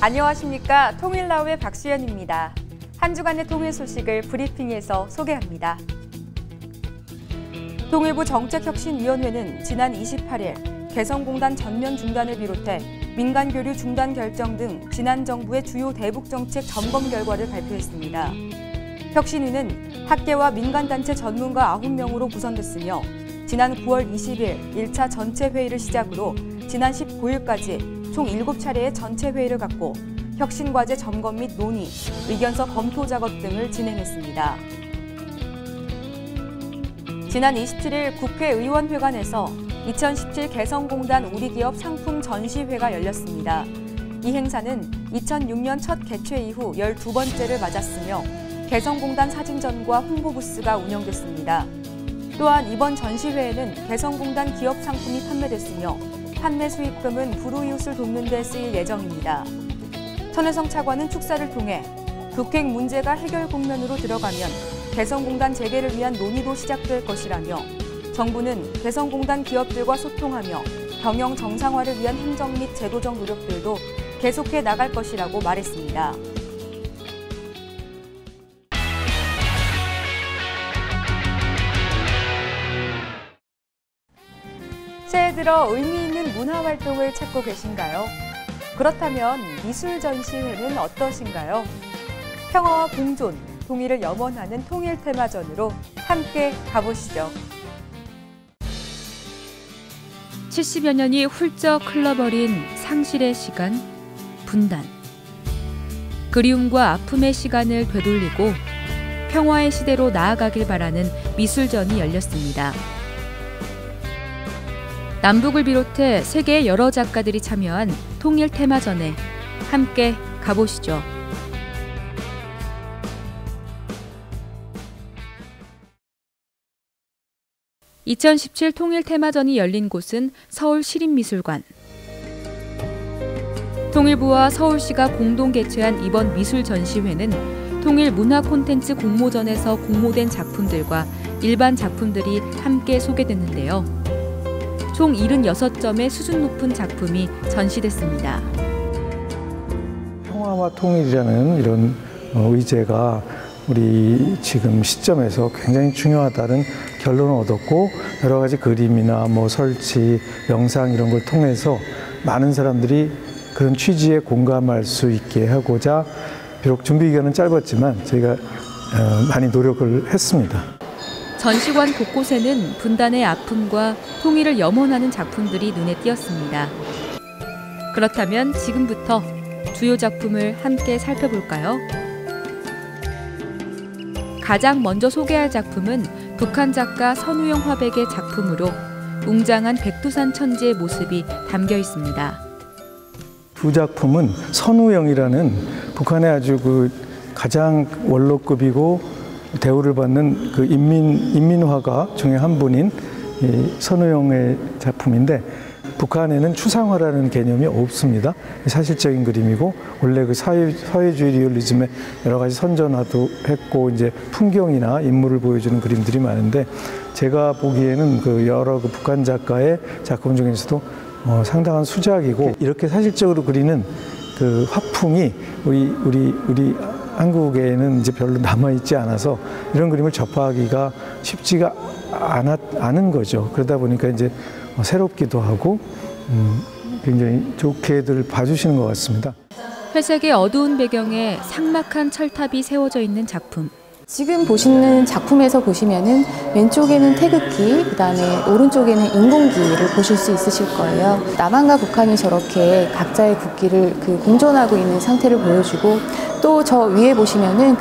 안녕하십니까. 통일나우의 박수연입니다. 한 주간의 통일 소식을 브리핑에서 소개합니다. 통일부 정책혁신위원회는 지난 28일 개성공단 전면 중단을 비롯해 민간 교류 중단 결정 등 지난 정부의 주요 대북 정책 점검 결과를 발표했습니다. 혁신위는 학계와 민간단체 전문가 9명으로 구성됐으며 지난 9월 20일 1차 전체 회의를 시작으로 지난 19일까지 총 7차례의 전체 회의를 갖고 혁신과제 점검 및 논의, 의견서 검토 작업 등을 진행했습니다. 지난 27일 국회의원회관에서 2017 개성공단 우리기업 상품 전시회가 열렸습니다. 이 행사는 2006년 첫 개최 이후 12번째를 맞았으며 개성공단 사진전과 홍보부스가 운영됐습니다. 또한 이번 전시회에는 개성공단 기업 상품이 판매됐으며 판매 수익금은 불우이웃을 돕는 데 쓰일 예정입니다. 천혜성 차관은 축사를 통해 북핵 문제가 해결 국면으로 들어가면 개성공단 재개를 위한 논의도 시작될 것이라며 정부는 개성공단 기업들과 소통하며 경영 정상화를 위한 행정 및 제도적 노력들도 계속해 나갈 것이라고 말했습니다. 새해 들어 의미 있는 문화활동을 찾고 계신가요? 그렇다면 미술 전시회는 어떠신가요? 평화와 공존, 통일을 염원하는 통일 테마전으로 함께 가보시죠. 70여 년이 훌쩍 흘러버린 상실의 시간, 분단. 그리움과 아픔의 시간을 되돌리고 평화의 시대로 나아가길 바라는 미술전이 열렸습니다. 남북을 비롯해 세계의 여러 작가들이 참여한 통일 테마전에 함께 가보시죠. (2017) 통일 테마전이 열린 곳은 서울시립미술관. 통일부와 서울시가 공동 개최한 이번 미술 전시회는 통일 문화 콘텐츠 공모전에서 공모된 작품들과 일반 작품들이 함께 소개됐는데요. 총 76점의 수준 높은 작품이 전시됐습니다. 평화와 통일이라는 이런 의제가 우리 지금 시점에서 굉장히 중요하다는 결론을 얻었고, 여러 가지 그림이나 설치, 영상 이런 걸 통해서 많은 사람들이 그런 취지에 공감할 수 있게 하고자 비록 준비 기간은 짧았지만 저희가 많이 노력을 했습니다. 전시관 곳곳에는 분단의 아픔과 통일을 염원하는 작품들이 눈에 띄었습니다. 그렇다면 지금부터 주요 작품을 함께 살펴볼까요? 가장 먼저 소개할 작품은 북한 작가 선우영 화백의 작품으로 웅장한 백두산 천지의 모습이 담겨 있습니다. 두 작품은 선우영이라는 북한의 아주 가장 원로급이고 대우를 받는 인민화가 중에 한 분인 선우영의 작품인데, 북한에는 추상화라는 개념이 없습니다. 사실적인 그림이고, 원래 사회주의 리얼리즘에 여러 가지 선전화도 했고, 이제 풍경이나 인물을 보여주는 그림들이 많은데, 제가 보기에는 여러 북한 작가의 작품 중에서도 상당한 수작이고, 이렇게 사실적으로 그리는 화풍이 우리 한국에는 이제 별로 남아있지 않아서 이런 그림을 접하기가 쉽지가 않은 거죠. 그러다 보니까 이제 새롭기도 하고 굉장히 좋게들 봐주시는 것 같습니다. 회색의 어두운 배경에 삭막한 철탑이 세워져 있는 작품. 지금 보시는 작품에서 보시면은 왼쪽에는 태극기, 그다음에 오른쪽에는 인공기를 보실 수 있으실 거예요. 남한과 북한이 저렇게 각자의 국기를 공존하고 있는 상태를 보여주고, 또 저 위에 보시면은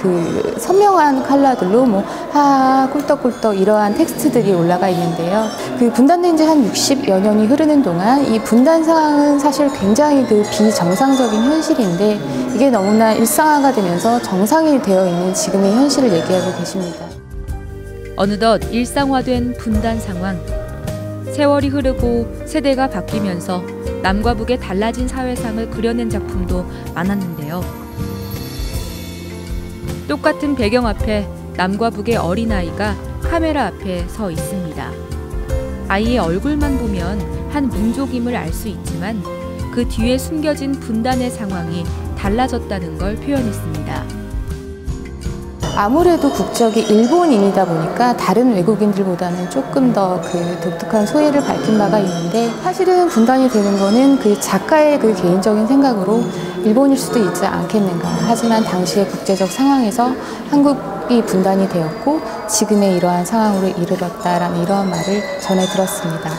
선명한 컬러들로 하하 꿀떡꿀떡 이러한 텍스트들이 올라가 있는데요. 분단된 지 한 60여 년이 흐르는 동안 이 분단 상황은 사실 굉장히 비정상적인 현실인데, 이게 너무나 일상화가 되면서 정상이 되어 있는 지금의 현실을 얘기하고 계십니다. 어느덧 일상화된 분단 상황. 세월이 흐르고 세대가 바뀌면서 남과 북의 달라진 사회상을 그려낸 작품도 많았는데요. 똑같은 배경 앞에 남과 북의 어린아이가 카메라 앞에 서 있습니다. 아이의 얼굴만 보면 한 민족임을 알 수 있지만 그 뒤에 숨겨진 분단의 상황이 달라졌다는 걸 표현했습니다. 아무래도 국적이 일본인이다 보니까 다른 외국인들보다는 조금 더 그 독특한 소외를 밝힌 바가 있는데, 사실은 분단이 되는 거는 그 작가의 그 개인적인 생각으로 일본일 수도 있지 않겠는가. 하지만 당시의 국제적 상황에서 한국이 분단이 되었고 지금의 이러한 상황으로 이르렀다라는 이러한 말을 전해 들었습니다.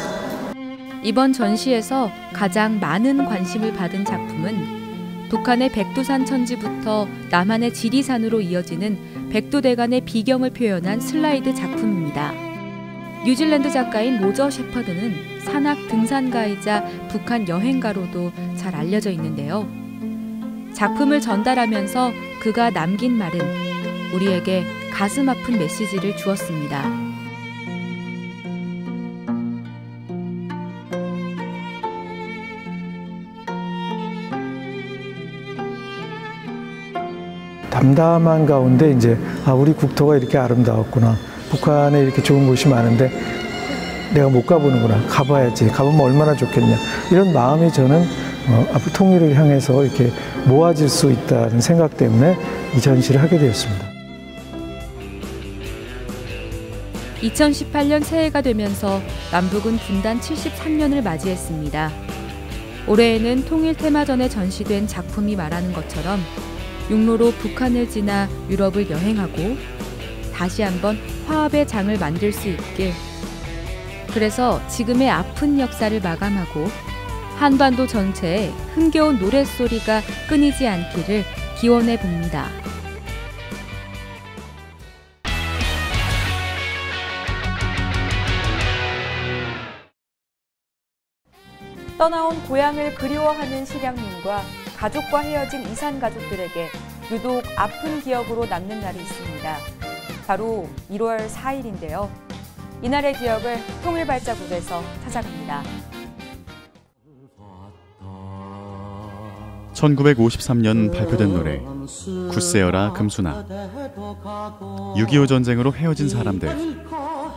이번 전시에서 가장 많은 관심을 받은 작품은 북한의 백두산 천지부터 남한의 지리산으로 이어지는 백두대간의 비경을 표현한 슬라이드 작품입니다. 뉴질랜드 작가인 로저 셰퍼드는 산악 등산가이자 북한 여행가로도 잘 알려져 있는데요. 작품을 전달하면서 그가 남긴 말은 우리에게 가슴 아픈 메시지를 주었습니다. 담담한 가운데 이제 우리 국토가 이렇게 아름다웠구나, 북한에 이렇게 좋은 곳이 많은데 내가 못 가보는구나, 가봐야지, 가보면 얼마나 좋겠냐, 이런 마음이 저는 앞으로 통일을 향해서 이렇게 모아질 수 있다는 생각 때문에 이 전시를 하게 되었습니다. 2018년 새해가 되면서 남북은 분단 73년을 맞이했습니다. 올해에는 통일 테마전에 전시된 작품이 말하는 것처럼 육로로 북한을 지나 유럽을 여행하고 다시 한번 화합의 장을 만들 수 있길, 그래서 지금의 아픈 역사를 마감하고 한반도 전체에 흥겨운 노랫소리가 끊이지 않기를 기원해 봅니다. 떠나온 고향을 그리워하는 실향민과 가족과 헤어진 이산 가족들에게 유독 아픈 기억으로 남는 날이 있습니다. 바로 1월 4일인데요. 이날의 기억을 통일발자국에서 찾아갑니다. 1953년 발표된 노래 굳세어라 금수나. 6.25 전쟁으로 헤어진 사람들,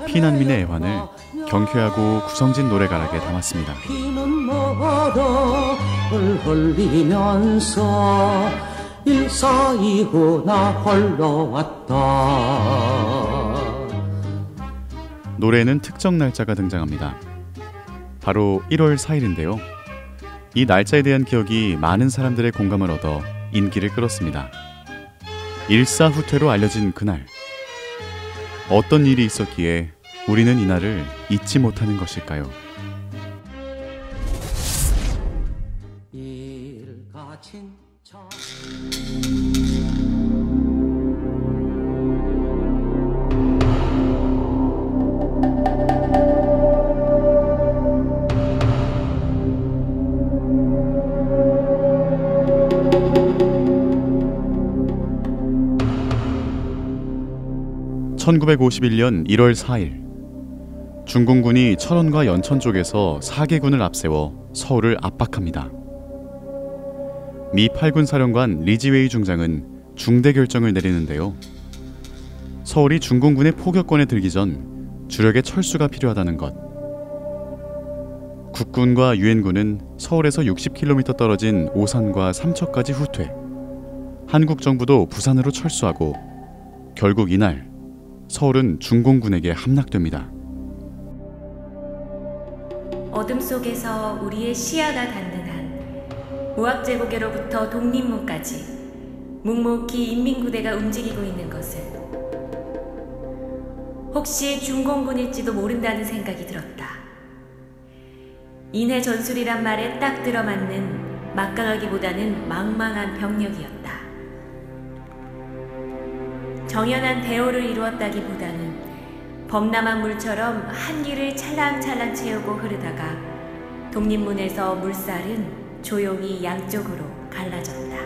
피난민의 애환을 경쾌하고 구성진 노래가락에 담았습니다. 피는 흘리면서 1.4.29 나 홀로 왔다. 노래에는 특정 날짜가 등장합니다. 바로 1월 4일인데요. 이 날짜에 대한 기억이 많은 사람들의 공감을 얻어 인기를 끌었습니다. 일사후퇴로 알려진 그날, 어떤 일이 있었기에 우리는 이날을 잊지 못하는 것일까요? (1951년 1월 4일) 중공군이 철원과 연천 쪽에서 4개군을 앞세워 서울을 압박합니다. 미 8군 사령관 리지웨이 중장은 중대 결정을 내리는데요. 서울이 중공군의 포격권에 들기 전 주력의 철수가 필요하다는 것. 국군과 유엔군은 서울에서 60km 떨어진 오산과 삼척까지 후퇴. 한국 정부도 부산으로 철수하고 결국 이날 서울은 중공군에게 함락됩니다. 어둠 속에서 우리의 시야가 닿는 한 무학제국에로부터 독립문까지 묵묵히 인민구대가 움직이고 있는 것은 혹시 중공군일지도 모른다는 생각이 들었다. 인해 전술이란 말에 딱 들어맞는 막강하기보다는 망망한 병력이었다. 정연한 대오를 이루었다기보다는 범람한 물처럼 한기를 찰랑찰랑 채우고 흐르다가 독립문에서 물살은 조용히 양쪽으로 갈라졌다.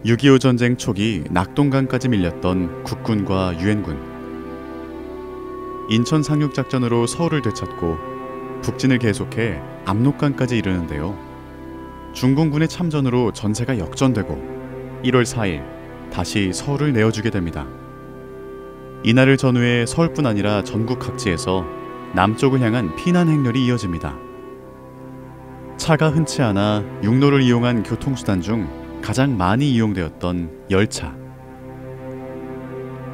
6.25 전쟁 초기 낙동강까지 밀렸던 국군과 유엔군. 인천 상륙작전으로 서울을 되찾고 북진을 계속해 압록강까지 이르는데요. 중공군의 참전으로 전세가 역전되고 1월 4일 다시 서울을 내어주게 됩니다. 이날을 전후해 서울뿐 아니라 전국 각지에서 남쪽을 향한 피난 행렬이 이어집니다. 차가 흔치 않아 육로를 이용한 교통수단 중 가장 많이 이용되었던 열차.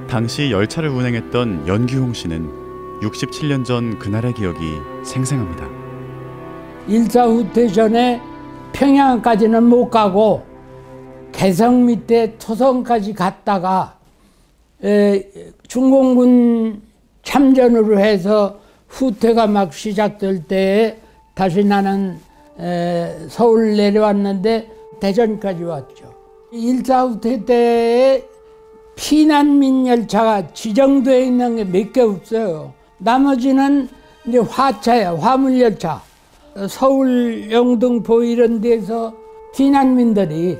당시 열차를 운행했던 연규홍 씨는 67년 전 그날의 기억이 생생합니다. 1차 후퇴 전에 평양까지는 못 가고 개성 밑에 토성까지 갔다가 중공군 참전으로 해서 후퇴가 막 시작될 때에 다시 나는 서울 내려왔는데 대전까지 왔죠. 1차 후퇴 때에 피난민 열차가 지정되어 있는 게 몇 개 없어요. 나머지는 이제 화차예요. 화물열차. 서울 영등포 이런 데서 피난민들이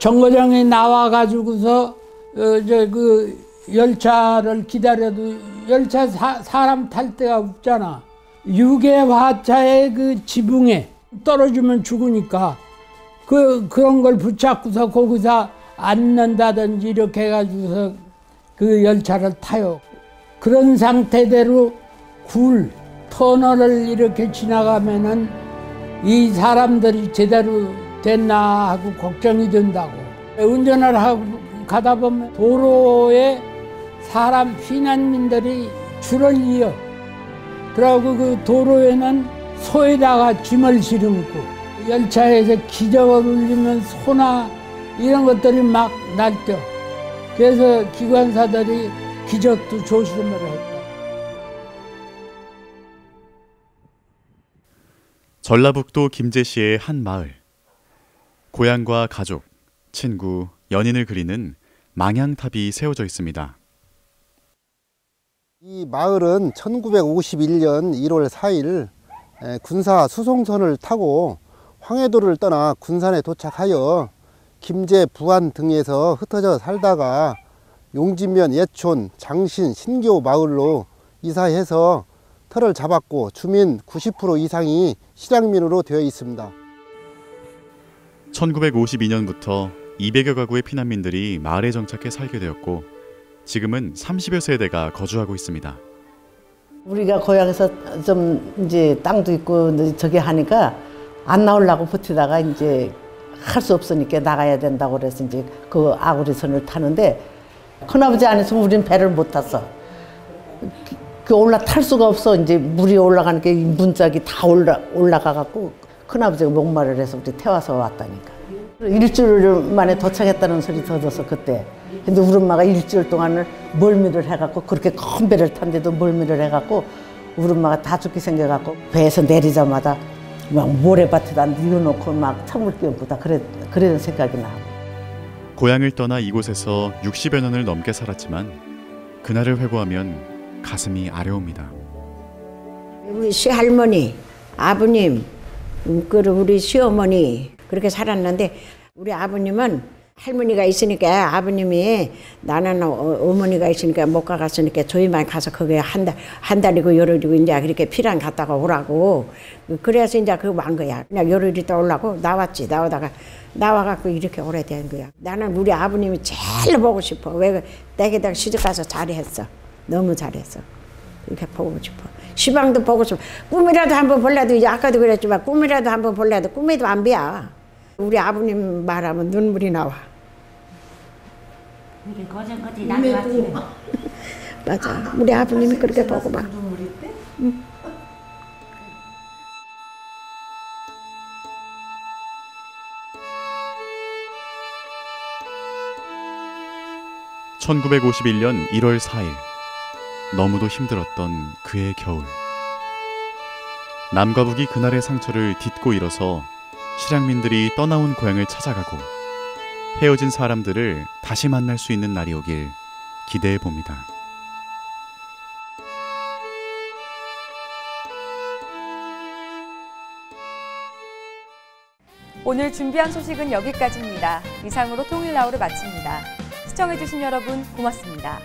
정거장에 나와가지고서 그 열차를 기다려도 열차 사람 탈 데가 없잖아. 유계 화차의 그 지붕에 떨어지면 죽으니까 그런 걸 붙잡고서 거기서 앉는다든지 이렇게 해가지고서 그 열차를 타요. 그런 상태대로 터널을 이렇게 지나가면은 이 사람들이 제대로 됐나 하고 걱정이 된다고. 운전을 하고 가다 보면 도로에 사람 피난민들이 줄을 이어. 그러고 그 도로에는 소에다가 짐을 실음고 열차에서 기적을 울리면 소나 이런 것들이 막 날뛰어. 그래서 기관사들이 기적도 조심을 했다. 전라북도 김제시의 한 마을. 고향과 가족, 친구, 연인을 그리는 망향탑이 세워져 있습니다. 이 마을은 1951년 1월 4일 군사 수송선을 타고 황해도를 떠나 군산에 도착하여 김제, 부안 등에서 흩어져 살다가 용진면, 예촌, 장신, 신교 마을로 이사해서 터를 잡았고 주민 90% 이상이 실향민으로 되어 있습니다. 1952년부터 200여 가구의 피난민들이 마을에 정착해 살게 되었고 지금은 30여 세대가 거주하고 있습니다. 우리가 고향에서 좀 이제 땅도 있고 저기 하니까 안 나오려고 버티다가 이제 할 수 없으니까 나가야 된다고 그래서 이제 그 아구리선을 타는데 큰아버지 안 했으면 우리는 배를 못 탔어. 그 올라탈 수가 없어. 이제 물이 올라가니까 문짝이 다 올라가갖고 큰아버지가 목말을 해서 우리 태워서 왔다니까. 일주일 만에 도착했다는 소리 들었어 그때. 근데 우리 엄마가 일주일 동안을 멀미를 해갖고 그렇게 큰 배를 탄데도 멀미를 해갖고 우리 엄마가 다 죽게 생겨갖고 배에서 내리자마자 막 모래밭에다 뉘어놓고 막 찬물 끼얹고다 그런 생각이 나. 고향을 떠나 이곳에서 60여 년을 넘게 살았지만 그날을 회고하면 가슴이 아려옵니다. 우리 시할머니, 아버님, 그리고 우리 시어머니 그렇게 살았는데 우리 아버님은 할머니가 있으니까 아버님이 나는 어머니가 있으니까 못 가갔으니까 저희만 가서 거기에 한 달이고 열흘이고 이제 그렇게 피랑 갔다가 오라고 그래서 이제 그거 한 거야. 그냥 열흘 있다 오려고 나왔지. 나와갖고 이렇게 오래된 거야. 나는 우리 아버님이 제일 보고 싶어. 왜 내게다가 시집가서 잘했어. 너무 잘했어. 이렇게 보고 싶어. 시방도 보고 싶어. 꿈이라도 한번 볼래도 이제 아까도 그랬지만 꿈이라도 한번 볼래도 꿈에도 안 비야. 우리 아버님 말하면 눈물이 나와. 우리 거전까지 나도 왔지. 맞아. 우리 아버님이 그렇게 보고 막. 응. (1951년 1월 4일) 너무도 힘들었던 그의 겨울. 남과 북이 그날의 상처를 딛고 일어서 실향민들이 떠나온 고향을 찾아가고 헤어진 사람들을 다시 만날 수 있는 날이 오길 기대해 봅니다. 오늘 준비한 소식은 여기까지입니다. 이상으로 통일나우를 마칩니다. 시청해주신 여러분 고맙습니다.